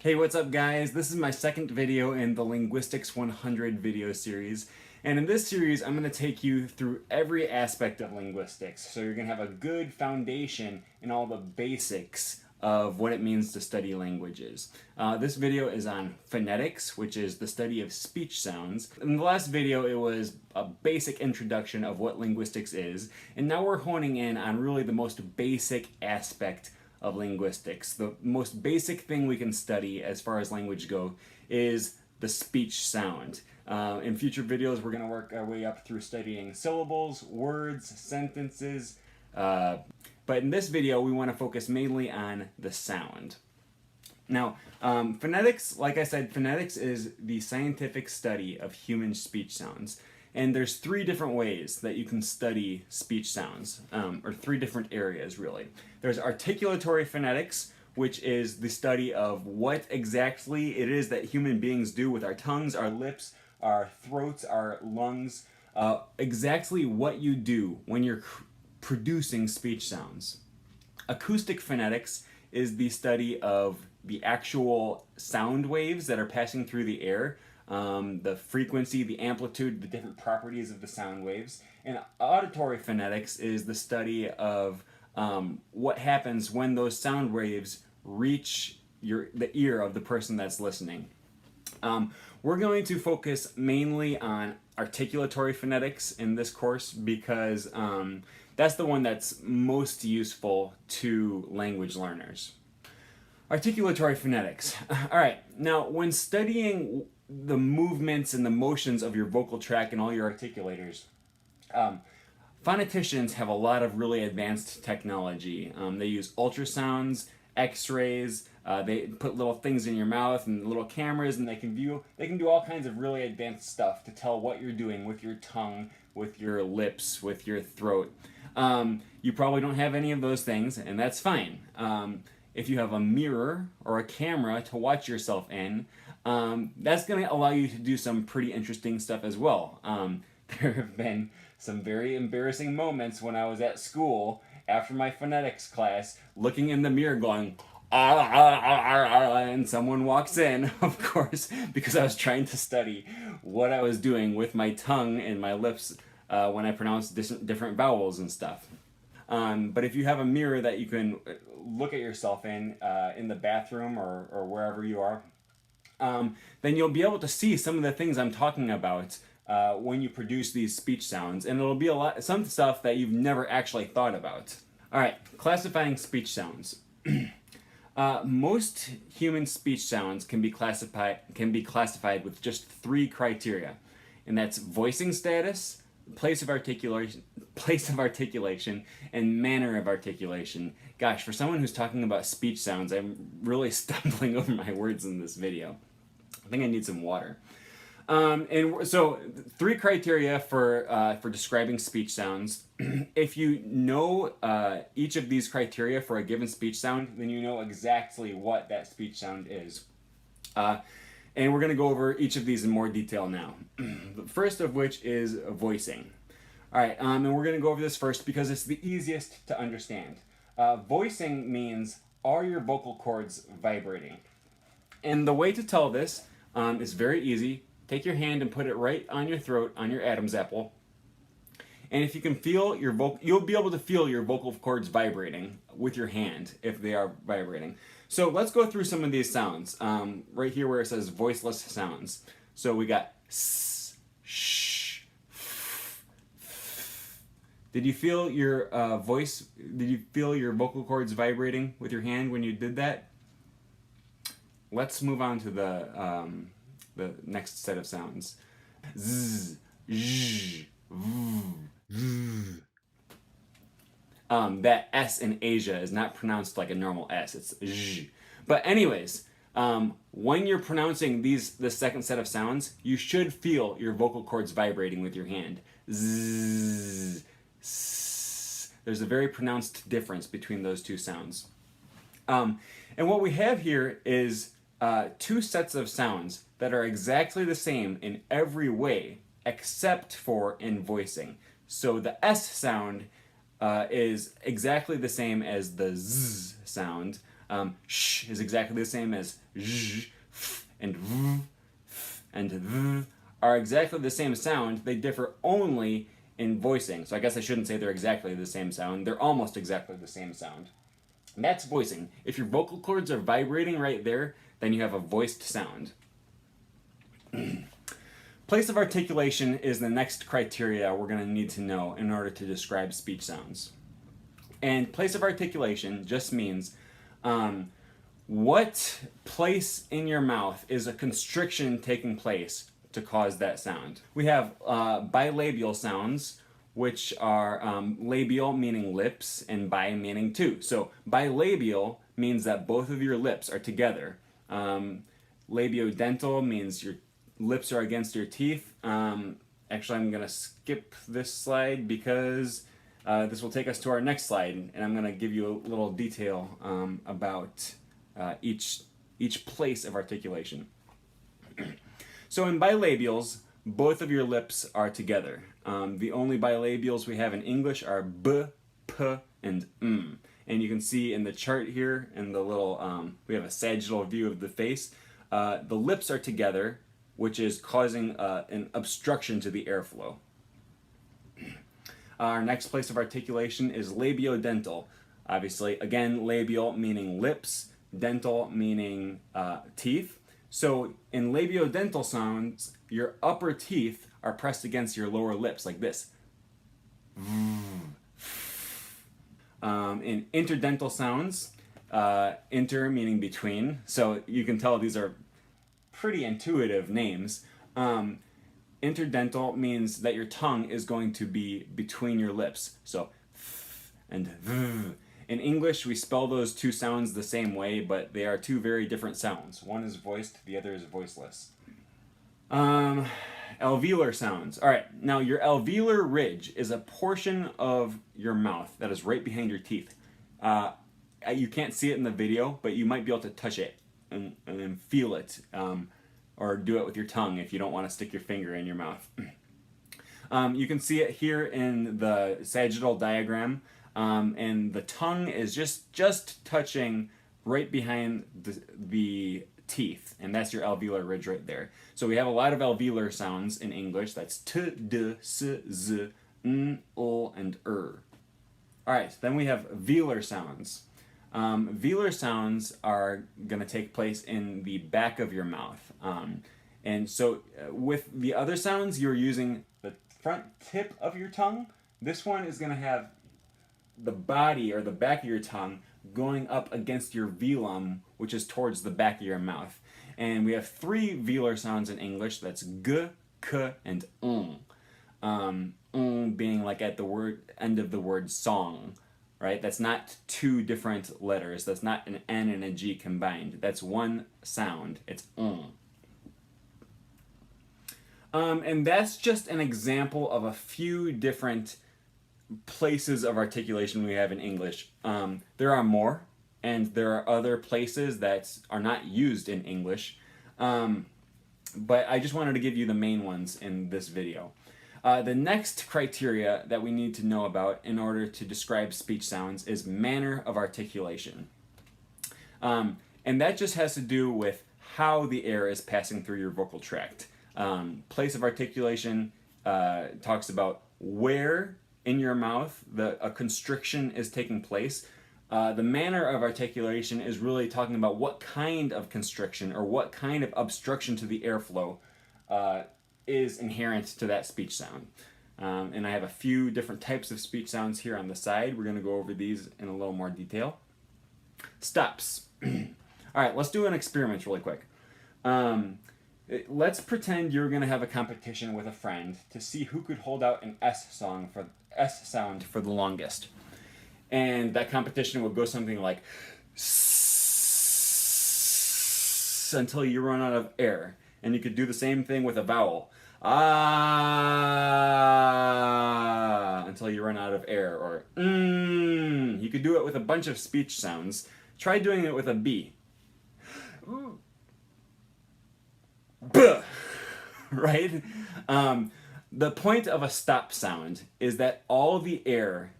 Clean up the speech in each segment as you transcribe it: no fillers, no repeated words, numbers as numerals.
Hey, what's up guys? This is my second video in the Linguistics 100 video series. And in this series, I'm going to take you through every aspect of linguistics. So you're going to have a good foundation in all the basics of what it means to study languages. This video is on phonetics, which is the study of speech sounds. In the last video, it was a basic introduction of what linguistics is. And now we're honing in on really the most basic aspect of linguistics. The most basic thing we can study as far as language go is the speech sound. In future videos, we're going to work our way up through studying syllables, words, sentences, but in this video, we want to focus mainly on the sound. Now, phonetics, like I said, phonetics is the scientific study of human speech sounds. And there's three different ways that you can study speech sounds, or three different areas, really. There's articulatory phonetics, which is the study of what exactly it is that human beings do with our tongues, our lips, our throats, our lungs, exactly what you do when you're producing speech sounds. Acoustic phonetics is the study of the actual sound waves that are passing through the air, the frequency, the amplitude, the different properties of the sound waves. And auditory phonetics is the study of what happens when those sound waves reach the ear of the person that's listening. We're going to focus mainly on articulatory phonetics in this course because that's the one that's most useful to language learners. Articulatory phonetics. All right, now when studying the movements and the motions of your vocal tract and all your articulators, phoneticians have a lot of really advanced technology. They use ultrasounds, x-rays, they put little things in your mouth and little cameras, and they can do all kinds of really advanced stuff to tell what you're doing with your tongue, with your lips, with your throat. You probably don't have any of those things, and that's fine. If you have a mirror or a camera to watch yourself in, that's going to allow you to do some pretty interesting stuff as well. There have been some very embarrassing moments when I was at school after my phonetics class, looking in the mirror going, and someone walks in, of course, because I was trying to study what I was doing with my tongue and my lips when I pronounced different vowels and stuff. But if you have a mirror that you can look at yourself in the bathroom or wherever you are, then you'll be able to see some of the things I'm talking about when you produce these speech sounds, and it'll be some stuff that you've never actually thought about. All right, classifying speech sounds. Most human speech sounds can be classified with just three criteria, and that's voicing status, place of articulation, and manner of articulation. Gosh, for someone who's talking about speech sounds, I'm really stumbling over my words in this video. I think I need some water. And so, three criteria for describing speech sounds. If you know each of these criteria for a given speech sound, then you know exactly what that speech sound is. And we're going to go over each of these in more detail now. The first of which is voicing. All right, and we're going to go over this first because it's the easiest to understand. Voicing means, are your vocal cords vibrating? And the way to tell this is very easy. Take your hand and put it right on your throat, on your Adam's apple. And if you can feel your you'll be able to feel your vocal cords vibrating with your hand if they are vibrating. So let's go through some of these sounds. Right here where it says voiceless sounds. So we got s, sh, f, f. Did you feel your Did you feel your vocal cords vibrating with your hand when you did that? Let's move on to the next set of sounds. Z, zh, v, z. That S in Asia is not pronounced like a normal S. It's zh. But anyways, when you're pronouncing this second set of sounds, you should feel your vocal cords vibrating with your hand. Z, s. There's a very pronounced difference between those two sounds. And what we have here is two sets of sounds that are exactly the same in every way except for in voicing. So the S sound is exactly the same as the Z sound, Sh is exactly the same as zh, f, and v, and v are exactly the same sound. They differ only in voicing. So I guess I shouldn't say they're exactly the same sound. They're almost exactly the same sound. And that's voicing. If your vocal cords are vibrating right there, then you have a voiced sound. Place of articulation is the next criteria we're going to need to know in order to describe speech sounds. And place of articulation just means what place in your mouth is a constriction taking place to cause that sound. We have bilabial sounds, which are labial meaning lips and bi meaning two. So bilabial means that both of your lips are together. Labiodental means your lips are against your teeth. Actually, I'm going to skip this slide because this will take us to our next slide, and I'm going to give you a little detail about each place of articulation. So in bilabials, both of your lips are together. The only bilabials we have in English are b, p, and m. And you can see in the chart here, in the little, we have a sagittal view of the face. The lips are together, which is causing an obstruction to the airflow. Our next place of articulation is labiodental. Obviously, again, labial meaning lips, dental meaning teeth. So in labiodental sounds, your upper teeth are pressed against your lower lips like this. In interdental sounds, inter meaning between, so you can tell these are pretty intuitive names. Interdental means that your tongue is going to be between your lips. So and v. In English, we spell those two sounds the same way, but they are two very different sounds. One is voiced, the other is voiceless. Alveolar sounds. All right, now your alveolar ridge is a portion of your mouth that is right behind your teeth. You can't see it in the video, but you might be able to touch it and feel it, or do it with your tongue if you don't want to stick your finger in your mouth. You can see it here in the sagittal diagram. And the tongue is just touching right behind the teeth, and that's your alveolar ridge right there. So we have a lot of alveolar sounds in English. That's t, d, s, z, n, l, and r. All right, then we have velar sounds. Velar sounds are going to take place in the back of your mouth. And so with the other sounds, you're using the front tip of your tongue. This one is going to have the body or the back of your tongue going up against your velum, which is towards the back of your mouth. And we have three velar sounds in English. That's g, k, and being like at the end of the word song, right? That's not two different letters. That's not an N and a G combined. That's one sound. It's and that's just an example of a few different places of articulation we have in English. There are more, and there are other places that are not used in English, but I just wanted to give you the main ones in this video. The next criteria that we need to know about in order to describe speech sounds is manner of articulation. And that just has to do with how the air is passing through your vocal tract. Place of articulation talks about where in your mouth a constriction is taking place. The manner of articulation is really talking about what kind of constriction or what kind of obstruction to the airflow is inherent to that speech sound. And I have a few different types of speech sounds here on the side. We're going to go over these in a little more detail. Stops. All right, let's do an experiment really quick. Let's pretend you're going to have a competition with a friend to see who could hold out an S sound for the longest. And that competition would go something like S until you run out of air. And you could do the same thing with a vowel. Ah until you run out of air. Or You could do it with a bunch of speech sounds. Try doing it with a B. B. Right? The point of a stop sound is that all the air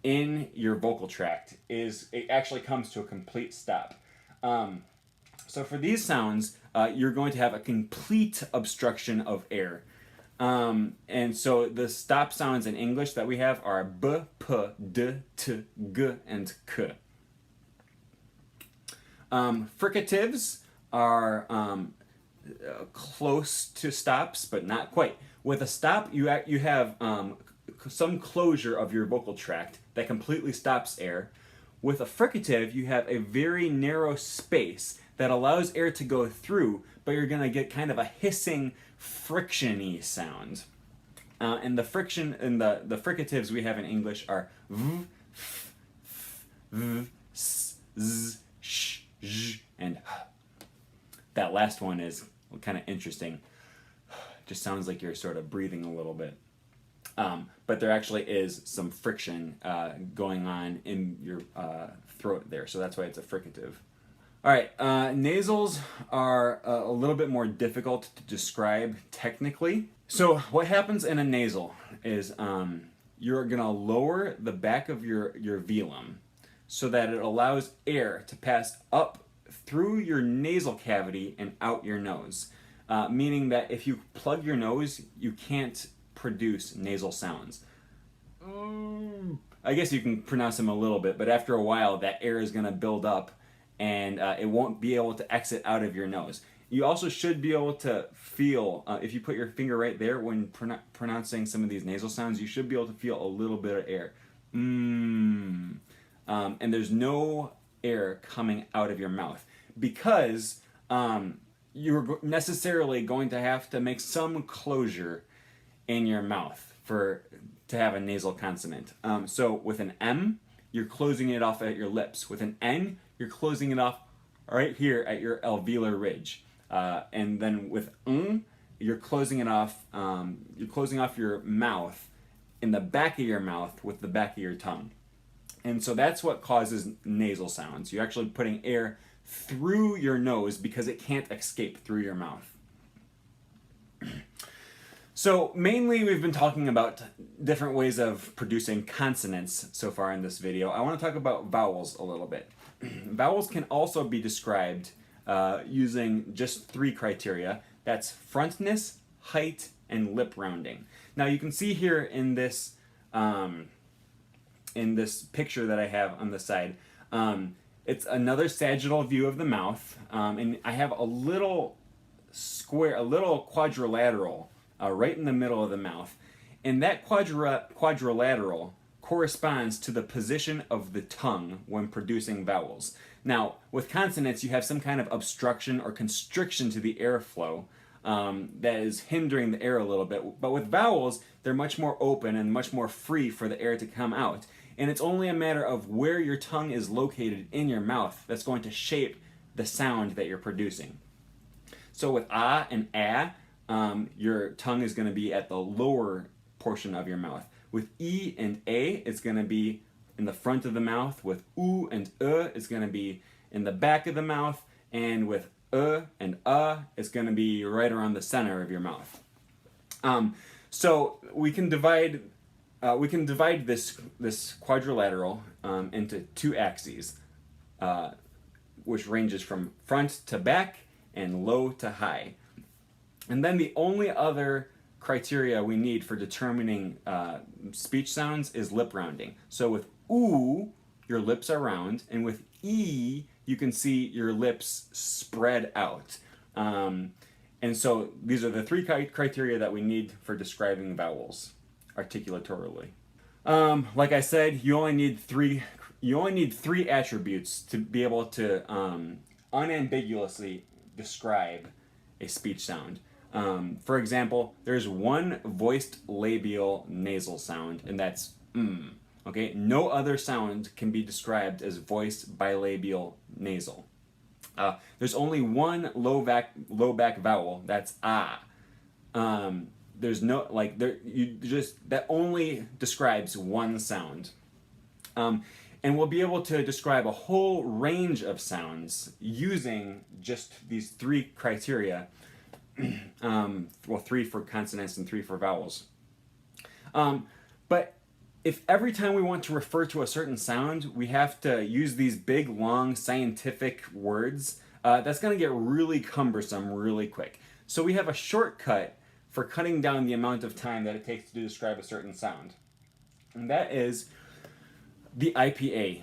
in your vocal tract it actually comes to a complete stop. So for these sounds, you're going to have a complete obstruction of air. And so the stop sounds in English that we have are b, p, d, t, g, and k. Fricatives are close to stops, but not quite. With a stop, you have some closure of your vocal tract that completely stops air. With a fricative, you have a very narrow space that allows air to go through, but you're going to get kind of a hissing, friction-y sound. And the friction and the fricatives we have in English are v, f, f, v, s, z, sh, zh, and h. That last one is kind of interesting. Just sounds like you're sort of breathing a little bit. But there actually is some friction going on in your throat there, so that's why it's a fricative. All right, nasals are a little bit more difficult to describe technically. So what happens in a nasal is you're going to lower the back of your velum so that it allows air to pass up through your nasal cavity and out your nose, meaning that if you plug your nose, you can't produce nasal sounds. I guess you can pronounce them a little bit, but after a while, that air is going to build up and it won't be able to exit out of your nose. You also should be able to feel, if you put your finger right there when pronouncing some of these nasal sounds, you should be able to feel a little bit of air. And there's no air coming out of your mouth because you're necessarily going to have to make some closure in your mouth to have a nasal consonant. So with an M, you're closing it off at your lips. With an N, you're closing it off right here at your alveolar ridge. And then with you're closing it off. You're closing off your mouth in the back of your mouth with the back of your tongue. And so that's what causes nasal sounds. You're actually putting air through your nose because it can't escape through your mouth. So mainly we've been talking about different ways of producing consonants so far in this video. I want to talk about vowels a little bit. Vowels can also be described using just 3 criteria. That's frontness, height, and lip rounding. Now you can see here in this picture that I have on the side, it's another sagittal view of the mouth, and I have a little square, a little quadrilateral right in the middle of the mouth. And that quadrilateral corresponds to the position of the tongue when producing vowels. Now, with consonants, you have some kind of obstruction or constriction to the airflow that is hindering the air a little bit. But with vowels, they're much more open and much more free for the air to come out. And it's only a matter of where your tongue is located in your mouth that's going to shape the sound that you're producing. So with ah and ah, your tongue is going to be at the lower portion of your mouth. With e and a, it's going to be in the front of the mouth. With oo and it's going to be in the back of the mouth. And with and it's going to be right around the center of your mouth. So we can divide this quadrilateral into 2 axes, which ranges from front to back and low to high. And then the only other criteria we need for determining speech sounds is lip rounding. So with oo, your lips are round, and with e, you can see your lips spread out. And so these are the 3 criteria that we need for describing vowels articulatorily. Like I said, you only need 3 attributes to be able to unambiguously describe a speech sound. For example, there's one voiced labial nasal sound, and that's Okay, no other sound can be described as voiced bilabial nasal. There's only one low back vowel, that's ah. There's no that only describes one sound. And we'll be able to describe a whole range of sounds using just these 3 criteria. 3 for consonants and 3 for vowels. But if every time we want to refer to a certain sound, we have to use these big, long, scientific words, that's going to get really cumbersome really quick. So we have a shortcut for cutting down the amount of time that it takes to describe a certain sound. And that is the IPA.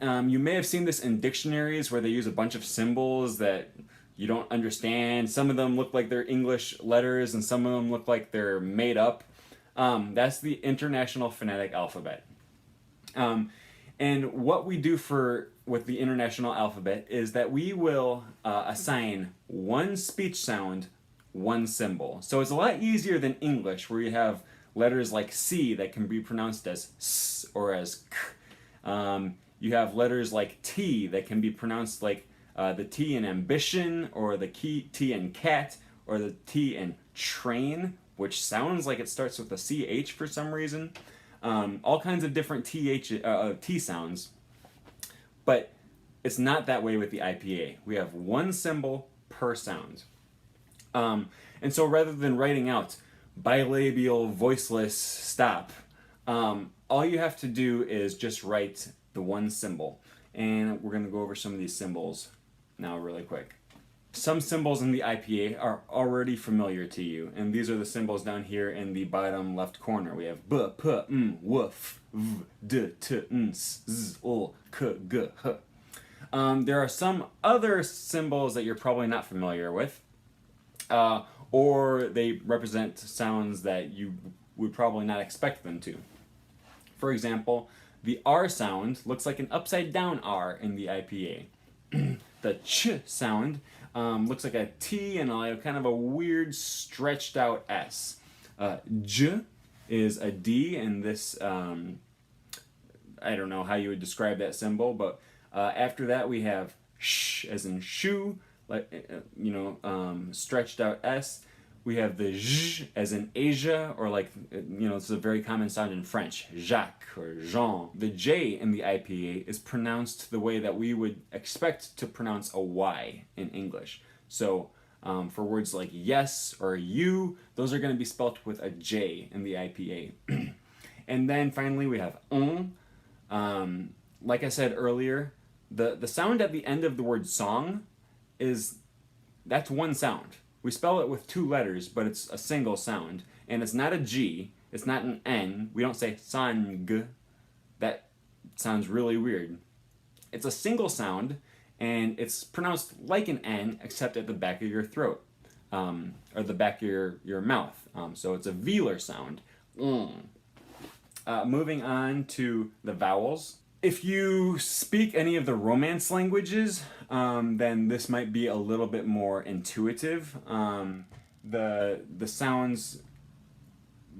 You may have seen this in dictionaries where they use a bunch of symbols that you don't understand. Some of them look like they're English letters and some of them look like they're made up. That's the International Phonetic Alphabet. And what we do with the International Alphabet is that we will assign one speech sound, one symbol. So it's a lot easier than English, where you have letters like C that can be pronounced as S or as K. You have letters like T that can be pronounced like the T in ambition, or the T in cat, or the T in train, which sounds like it starts with a CH for some reason. All kinds of different T sounds. But it's not that way with the IPA. We have one symbol per sound. And so rather than writing out bilabial voiceless stop, all you have to do is just write the one symbol. And we're going to go over some of these symbols now really quick. Some symbols in the IPA are already familiar to you, and these are the symbols down here in the bottom left corner. We have b, p, m, w, f, v, d, t, n, s, z, l, k, g, h. There are some other symbols that you're probably not familiar with, or they represent sounds that you would probably not expect them to. For example, the R sound looks like an upside down R in the IPA. The ch sound looks like a T and kind of a weird stretched out S. J is a D, and this, I don't know how you would describe that symbol, but after that we have sh as in shoe, like stretched out S. We have the zh as in Asia, or it's a very common sound in French, Jacques or Jean. The J in the IPA is pronounced the way that we would expect to pronounce a Y in English. So for words like yes or you, those are going to be spelt with a J in the IPA. And then finally we have like I said earlier, the sound at the end of the word song that's one sound. We spell it with two letters, but it's a single sound. And it's not a G, it's not an N. We don't say sang. That sounds really weird. It's a single sound, and it's pronounced like an N, except at the back of your throat, or the back of your mouth. So it's a velar sound. Moving on to the vowels. If you speak any of the Romance languages, then this might be a little bit more intuitive. The sounds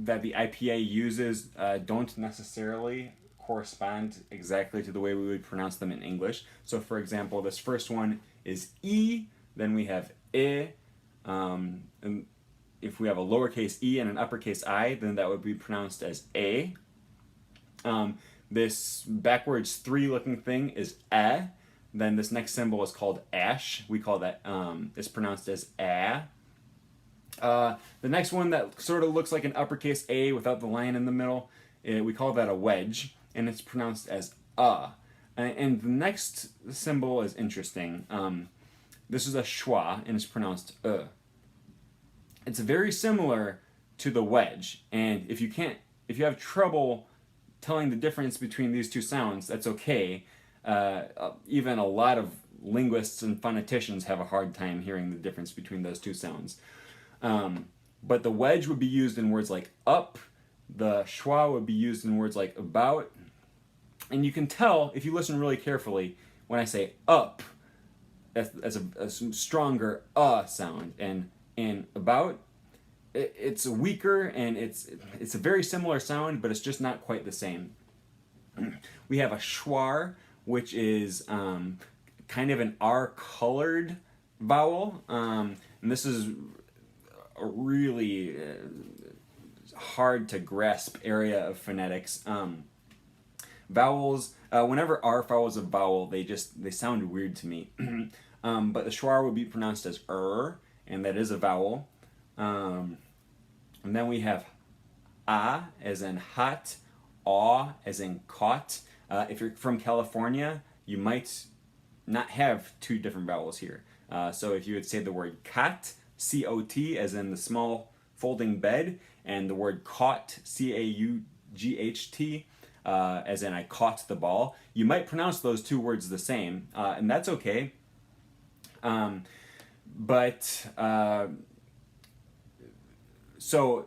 that the IPA uses don't necessarily correspond exactly to the way we would pronounce them in English. So for example, this first one is E, then we have I, and if we have a lowercase e and an uppercase I, then that would be pronounced as A. This backwards 3 looking thing is eh. Then this next symbol is called ash. We call that, it's pronounced as a. The next one that sort of looks like an uppercase A without the line in the middle, we call that a wedge, and it's pronounced as and the next symbol is interesting. This is a schwa, and it's pronounced It's very similar to the wedge, and if you have trouble telling the difference between these two sounds, that's okay. Even a lot of linguists and phoneticians have a hard time hearing the difference between those two sounds. But the wedge would be used in words like up, the schwa would be used in words like about, and you can tell, if you listen really carefully, when I say up, as a stronger sound, and about, it's weaker, and it's a very similar sound, but it's just not quite the same. We have a schwar, which is kind of an R-colored vowel, and this is a really hard to grasp area of phonetics. Vowels, whenever R follows a vowel, they sound weird to me. But the schwar would be pronounced as and that is a vowel. And then we have a, as in hot, aw as in caught. If you're from California, you might not have two different vowels here. So if you would say the word cot, C-O-T, as in the small folding bed, and the word caught, C-A-U-G-H-T, as in I caught the ball, you might pronounce those two words the same, and that's okay. So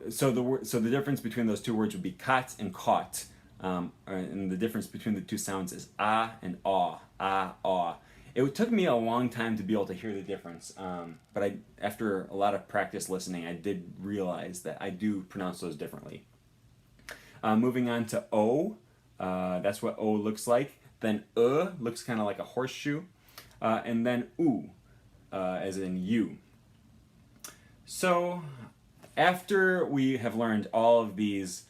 the difference between those two words would be cot and caught, and the difference between the two sounds is ah and aw, ah, aw. It took me a long time to be able to hear the difference, but after a lot of practice listening, I did realize that I do pronounce those differently. Moving on to O, that's what O looks like. Then looks kind of like a horseshoe, and then U, as in you. So after we have learned all of these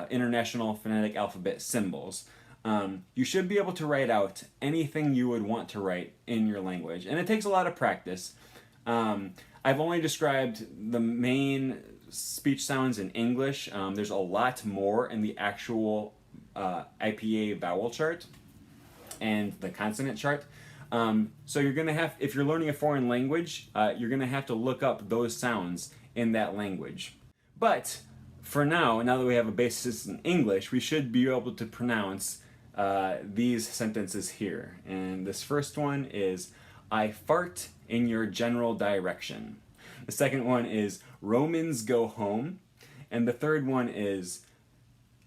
international phonetic alphabet symbols, you should be able to write out anything you would want to write in your language. And it takes a lot of practice. I've only described the main speech sounds in English. There's a lot more in the actual IPA vowel chart and the consonant chart. So you're going to have, if you're learning a foreign language, you're going to have to look up those sounds in that language. But for now that we have a basis in English, we should be able to pronounce these sentences here. And this first one is, I fart in your general direction. The second one is, Romans go home. And the third one is,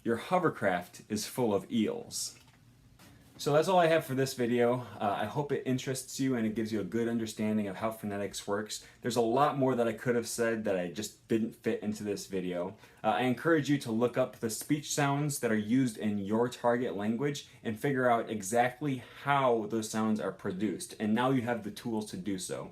your hovercraft is full of eels. So that's all I have for this video. I hope it interests you and it gives you a good understanding of how phonetics works. There's a lot more that I could have said that I just didn't fit into this video. I encourage you to look up the speech sounds that are used in your target language and figure out exactly how those sounds are produced. And now you have the tools to do so.